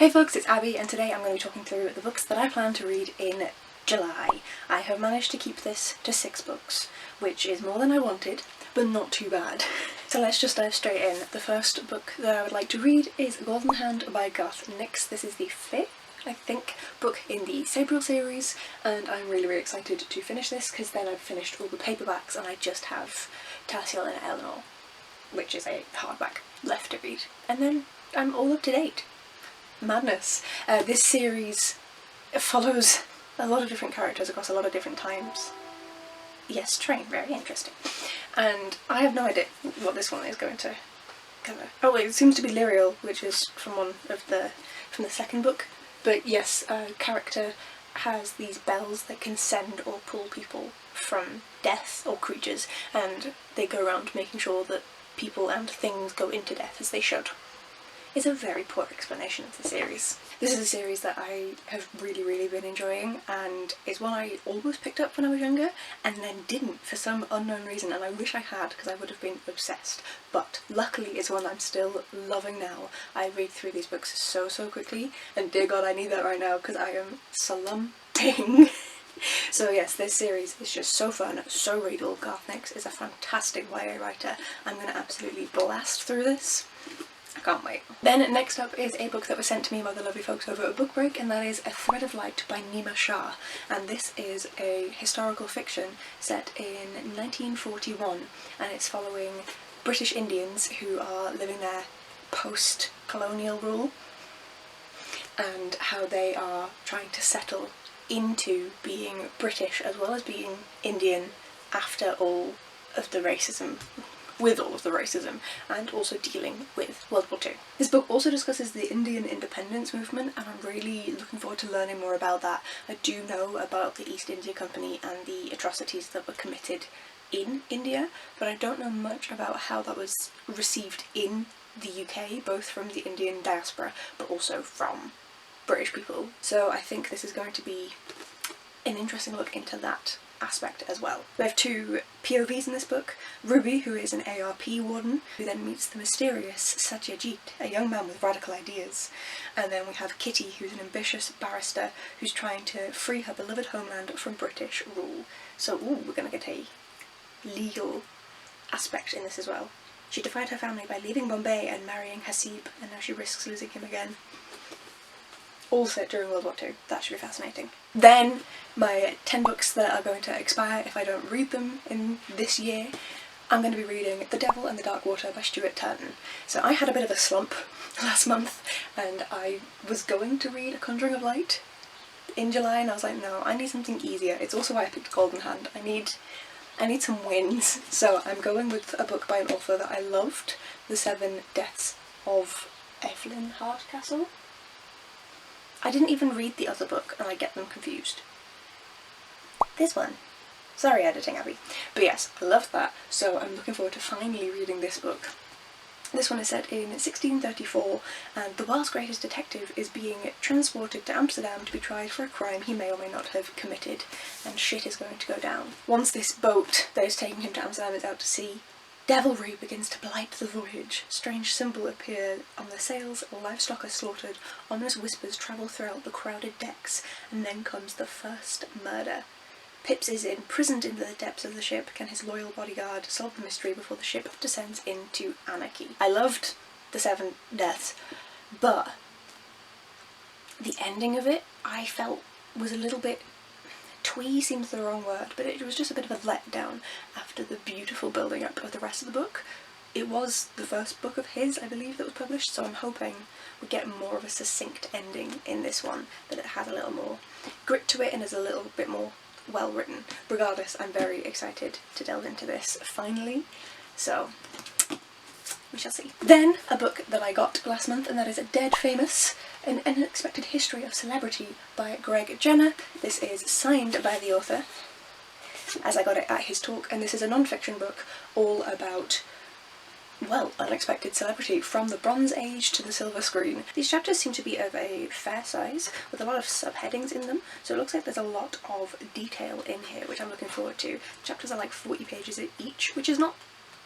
Hey folks, it's Abby and today I'm going to be talking through the books that I plan to read in July. I have managed to keep this to 6 books, which is more than I wanted, but not too bad. So let's just dive straight in. The first book that I would like to read is Goldenhand by Garth Nix. This is the 5th, I think, book in the Ceil series, and I'm really excited to finish this because then I've finished all the paperbacks and I just have Ceil and Pellinor, which is a hardback, left to read. And then I'm all up to date. Madness. This series follows a lot of different characters across a lot of different times. Yes, train, very interesting. And I have no idea what this one is going to cover. Oh, it seems to be Lyrial, which is from from the second book. But yes, a character has these bells that can send or pull people from death or creatures, and they go around making sure that people and things go into death as they should. It's a very poor explanation of the series. This is a series that I have really been enjoying, and it's one I almost picked up when I was younger and then didn't for some unknown reason, and I wish I had because I would have been obsessed. But luckily it's one I'm still loving now. I read through these books so quickly, and dear god I need that right now because I am slumping. So yes, this series is just so fun, so readable. Garth Nix is a fantastic YA writer. I'm going to absolutely blast through this. I can't wait. Then next up is a book that was sent to me by the lovely folks over at Book Break, and that is A Thread of Light by Neema Shah. And this is a historical fiction set in 1941, and it's following British Indians who are living there post-colonial rule, and how they are trying to settle into being British as well as being Indian after all of the racism. With all of the racism, and also dealing with World War II. This book also discusses the Indian independence movement, and I'm really looking forward to learning more about that. I do know about the East India Company and the atrocities that were committed in India, but I don't know much about how that was received in the UK, both from the Indian diaspora, but also from British people. So I think this is going to be an interesting look into that aspect as well. We have 2 POVs in this book. Ruby, who is an ARP warden, who then meets the mysterious Satyajit, a young man with radical ideas. And then we have Kitty, who's an ambitious barrister who's trying to free her beloved homeland from British rule. So we're gonna get a legal aspect in this as well. She defied her family by leaving Bombay and marrying Hasib, and now she risks losing him again. All set during World War II. That should be fascinating. Then my 10 books that are going to expire if I don't read them in this year. I'm going to be reading The Devil and the Dark Water by Stuart Turton. So I had a bit of a slump last month, and I was going to read A Conjuring of Light in July, and I was like, no, I need something easier. It's also why I picked Goldenhand. I need some wins. So I'm going with a book by an author that I loved, The 7 Deaths of Evelyn Hardcastle. I didn't even read the other book and I get them confused. This one. Sorry editing, Abby. But yes, I loved that, so I'm looking forward to finally reading this book. This one is set in 1634, and the world's greatest detective is being transported to Amsterdam to be tried for a crime he may or may not have committed, and shit is going to go down. Once this boat that is taking him to Amsterdam is out to sea, devilry begins to blight the voyage. Strange symbols appear on the sails, livestock are slaughtered, ominous whispers travel throughout the crowded decks, and then comes the first murder. Pips is imprisoned in the depths of the ship. Can his loyal bodyguard solve the mystery before the ship descends into anarchy? I loved The 7 Deaths, but the ending of it I felt was a little bit twee, seems the wrong word, but it was just a bit of a letdown after the beautiful building up of the rest of the book. It was the first book of his, I believe, that was published, so I'm hoping we get more of a succinct ending in this one, that it has a little more grit to it and is a little bit more well written. Regardless, I'm very excited to delve into this finally, so we shall see. Then a book that I got last month, and that is Dead Famous, An Unexpected History of Celebrity by Greg Jenner. This is signed by the author, as I got it at his talk, and this is a non-fiction book all about, well, unexpected celebrity from the Bronze Age to the silver screen. These chapters seem to be of a fair size, with a lot of subheadings in them, so it looks like there's a lot of detail in here, which I'm looking forward to. Chapters are like 40 pages each, which is not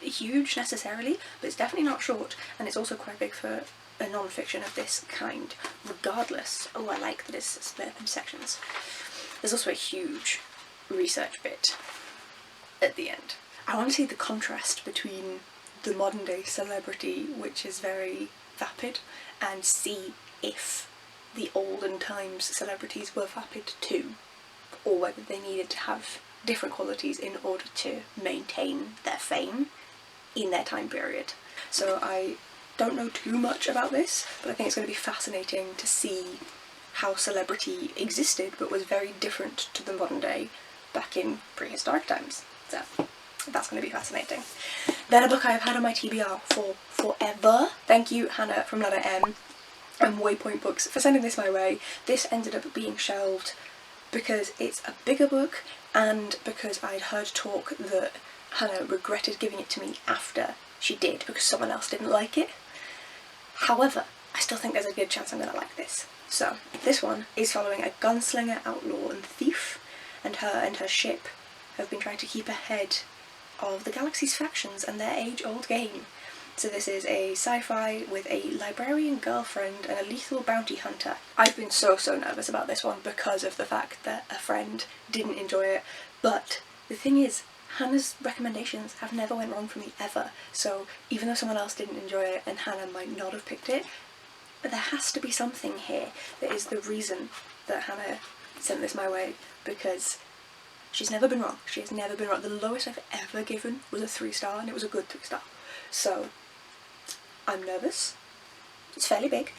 huge necessarily, but it's definitely not short, and it's also quite big for a non-fiction of this kind, regardless. Oh, I like that it's split up in sections. There's also a huge research bit at the end. I want to see the contrast between the modern day celebrity, which is very vapid, and see if the olden times celebrities were vapid too, or whether they needed to have different qualities in order to maintain their fame in their time period. So I don't know too much about this, but I think it's going to be fascinating to see how celebrity existed but was very different to the modern day back in prehistoric times. So that's going to be fascinating. Then a book I have had on my TBR for forever. Thank you, Hannah from Letter M and Waypoint Books, for sending this my way. This ended up being shelved because it's a bigger book and because I'd heard talk that Hannah regretted giving it to me after she did because someone else didn't like it. However, I still think there's a good chance I'm going to like this. So this one is following a gunslinger, outlaw and thief, and her ship have been trying to keep ahead of the galaxy's factions and their age-old game. So this is a sci-fi with a librarian girlfriend and a lethal bounty hunter. I've been so nervous about this one because of the fact that a friend didn't enjoy it, but the thing is, Hannah's recommendations have never went wrong for me ever, so even though someone else didn't enjoy it and Hannah might not have picked it, but there has to be something here that is the reason that Hannah sent this my way, because she's never been wrong. She has never been wrong. The lowest I've ever given was a 3-star, and it was a good 3-star. So I'm nervous. It's fairly big,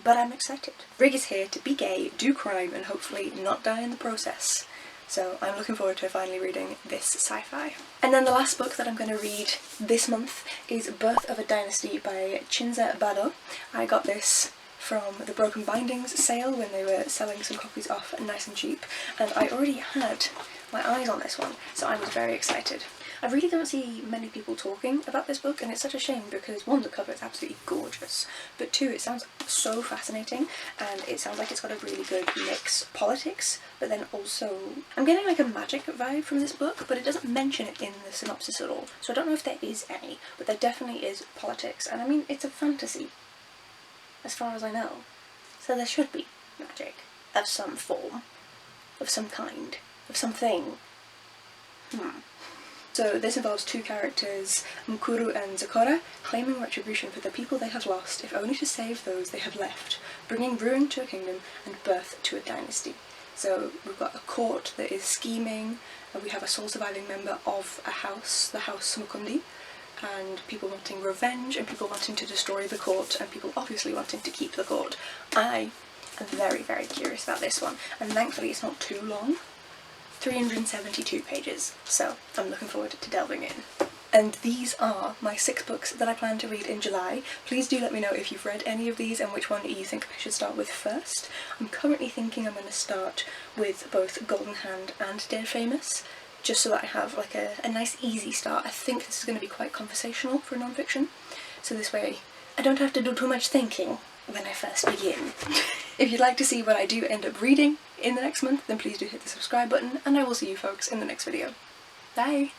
but I'm excited. Rig is here to be gay, do crime, and hopefully not die in the process. So I'm looking forward to finally reading this sci-fi. And then the last book that I'm going to read this month is Birth of a Dynasty by Chinza Bado. I got this from the Broken Bindings sale when they were selling some copies off nice and cheap, and I already had my eyes on this one, so I was very excited. I really don't see many people talking about this book, and it's such a shame because one, the cover is absolutely gorgeous, but two, it sounds so fascinating, and it sounds like it's got a really good mix of politics, but then also I'm getting like a magic vibe from this book, but it doesn't mention it in the synopsis at all, so I don't know if there is any, but there definitely is politics, and I mean, it's a fantasy, as far as I know, so there should be magic of some form, of some kind, of something. So this involves two characters, Mkuru and Zakora, claiming retribution for the people they have lost, if only to save those they have left, bringing ruin to a kingdom and birth to a dynasty. So we've got a court that is scheming, and we have a sole surviving member of a house, the House Mukundi, and people wanting revenge, and people wanting to destroy the court, and people obviously wanting to keep the court. I am very curious about this one, and thankfully it's not too long. 372 pages, so I'm looking forward to delving in. And these are my 6 books that I plan to read in July. Please do let me know if you've read any of these and which one you think I should start with first. I'm currently thinking I'm going to start with both Goldenhand and Dead Famous, just so that I have like a nice easy start. I think this is going to be quite conversational for non-fiction, so this way I don't have to do too much thinking when I first begin. If you'd like to see what I do end up reading in the next month, then please do hit the subscribe button, and I will see you folks in the next video. Bye!